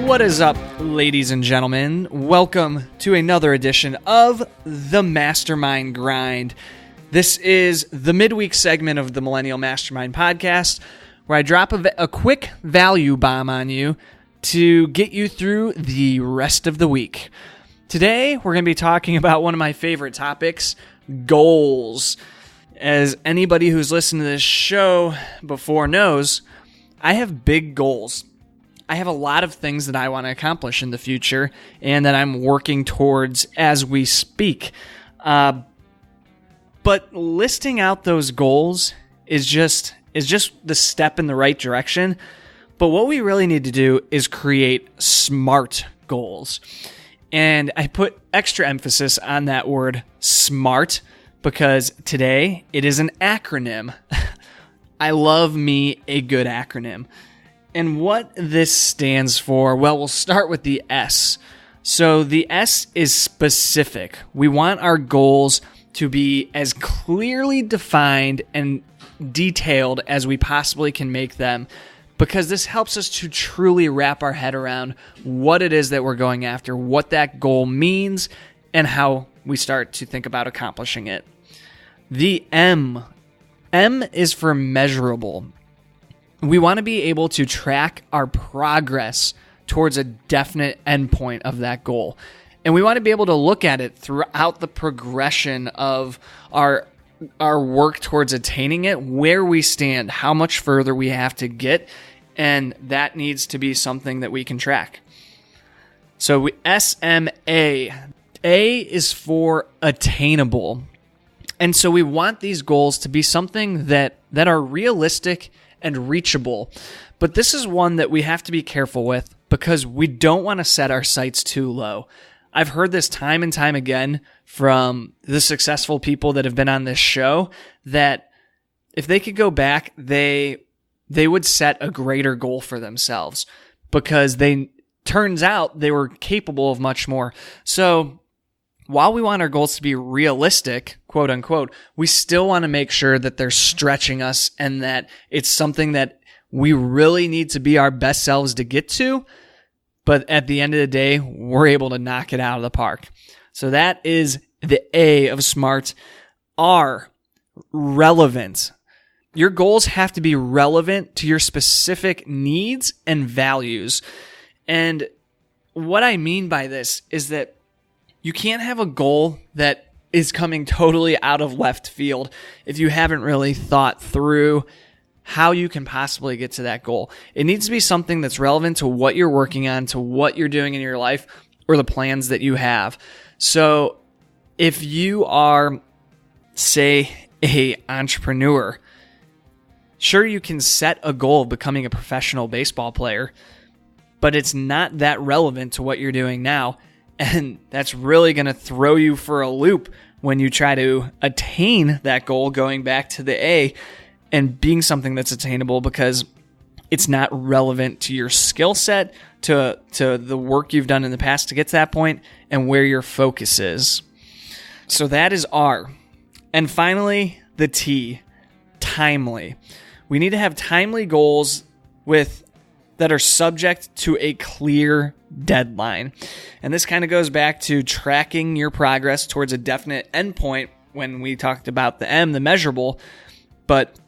What is up, ladies and gentlemen? Welcome to another edition of the Mastermind Grind. This is the midweek segment of the Millennial Mastermind podcast, where I drop a quick value bomb on you to get you through the rest of the week. Today, we're going to be talking about one of my favorite topics, goals. As anybody who's listened to this show before knows, I have big goals. I have a lot of things that I want to accomplish in the future and that I'm working towards as we speak. But listing out those goals is just the step in the right direction. But what we really need to do is create SMART goals. And I put extra emphasis on that word SMART because today it is an acronym. I love me a good acronym. And what this stands for, well, we'll start with the S. So the S is specific. We want our goals to be as clearly defined and detailed as we possibly can make them, because this helps us to truly wrap our head around what it is that we're going after, what that goal means, and how we start to think about accomplishing it. The M is for measurable. We want to be able to track our progress towards a definite endpoint of that goal. And we want to be able to look at it throughout the progression of our work towards attaining it, where we stand, how much further we have to get, and that needs to be something that we can track. So SMA. A is for attainable. And so we want these goals to be something that are realistic and reachable. But this is one that we have to be careful with because we don't want to set our sights too low. I've heard this time and time again from the successful people that have been on this show that if they could go back, they would set a greater goal for themselves because turns out they were capable of much more. So while we want our goals to be realistic, quote unquote, we still want to make sure that they're stretching us and that it's something that we really need to be our best selves to get to. But at the end of the day, we're able to knock it out of the park. So that is the A of SMART. R, relevant. Your goals have to be relevant to your specific needs and values. And what I mean by this is that you can't have a goal that is coming totally out of left field if you haven't really thought through how you can possibly get to that goal. It needs to be something that's relevant to what you're working on, to what you're doing in your life, or the plans that you have. So if you are, say, an entrepreneur, sure, you can set a goal of becoming a professional baseball player, but it's not that relevant to what you're doing now. And that's really going to throw you for a loop when you try to attain that goal, going back to the A and being something that's attainable because it's not relevant to your skill set, to the work you've done in the past to get to that point, and where your focus is. So that is R. And finally, the T, timely. We need to have timely goals that are subject to a clear deadline. And this kind of goes back to tracking your progress towards a definite endpoint when we talked about the M, the measurable. But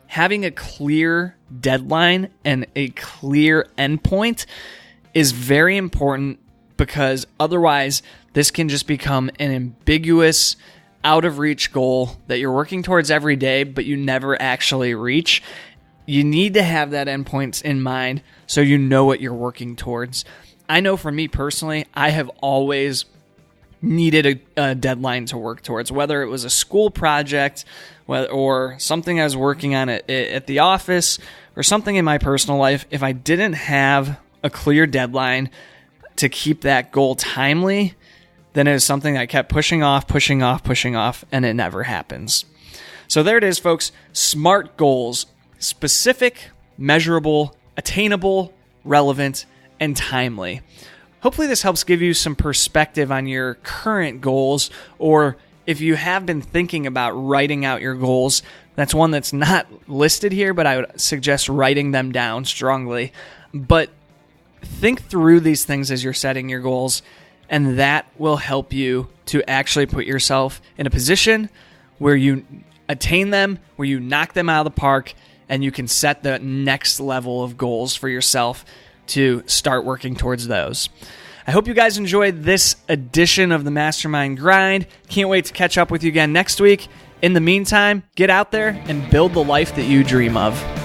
having a clear deadline and a clear endpoint is very important because otherwise this can just become an ambiguous, out of reach goal that you're working towards every day, but you never actually reach. You need to have that endpoint in mind so you know what you're working towards. I know for me personally, I have always needed a deadline to work towards, whether it was a school project or something I was working on at the office or something in my personal life. If I didn't have a clear deadline to keep that goal timely, then it was something I kept pushing off, and it never happens. So there it is, folks. SMART goals. Specific, measurable, attainable, relevant, and timely. Hopefully this helps give you some perspective on your current goals, or if you have been thinking about writing out your goals, that's one that's not listed here, but I would suggest writing them down strongly. But think through these things as you're setting your goals, and that will help you to actually put yourself in a position where you attain them, where you knock them out of the park, and you can set the next level of goals for yourself to start working towards those. I hope you guys enjoyed this edition of the Mastermind Grind. Can't wait to catch up with you again next week. In the meantime, get out there and build the life that you dream of.